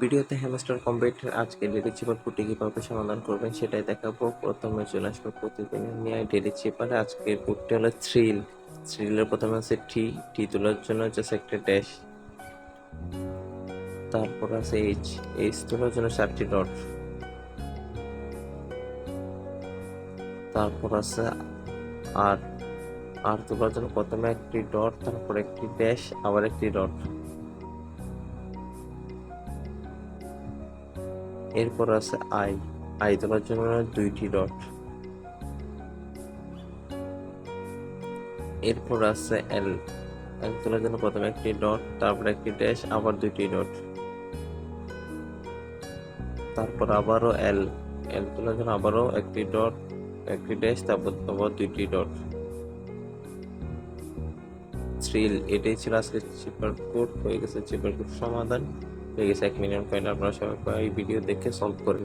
ভিডিওতে hamster computer আজকে daily চিপার পুটি কিভাবে সমাধান করবেন সেটাই দেখাবো। প্রথমে চলে আসবো প্রতিদিনের নিয়ে ডেলি চিপারে। আজকের পুটটি হলো থ্রিলের প্রথমে আছে টি তোলার জন্য জাস্ট একটা ড্যাশ, তারপর আছে এইচ তোলার জন্য 4টি ডট, তারপর আছে আর তোলার জন্য প্রথমে একটি ডট, তারপর একটি ড্যাশ, আবার একটি ডট। এরপর আছে আই তোলার জন্য 2টি ডট। এরপর আছে এল তোলার জন্য প্রথমে একটি ডট, তারপর একটি ড্যাশ, আবার 2টি ডট। তারপর আবারও এল তোলার জন্য আবারও একটি ডট, একটি ড্যাশ, তারপর আবার 2টি ডট। থ্রিল, এটাই ছিল আজকে চিপার কোড। হয়ে গেছে চিপার কোড সমাধান, হয়ে গেছে 1 মিলিয়ন পয়েন্ট। আপনারা সবাই এই ভিডিও দেখে সলভ করে